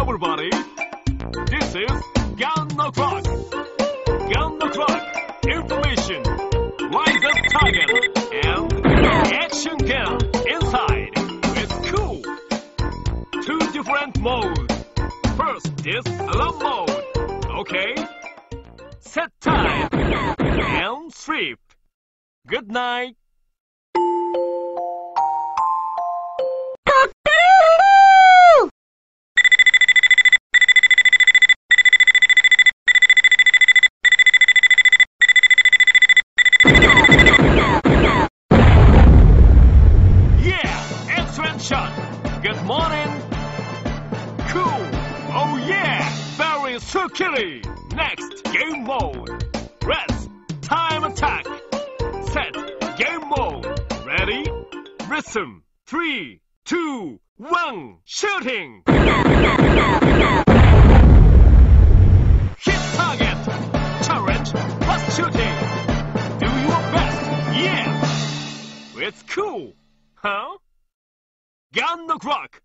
everybody. This is Gun O'Clock. Gun O'Clock. Information. Rise up target. And action gun inside. It's cool. Two different modes. First is alarm mode. Okay. Set time. And sleep. Good night. Shot. Good morning. Cool. Oh yeah. Very circular. Next, game mode. Rest. Time attack. Set. Game mode. Ready? Listen. 3, 2, 1. Shooting. Hit target. Challenge plus shooting. Do your best. Yeah. It's cool. Huh? Gun O'Clock.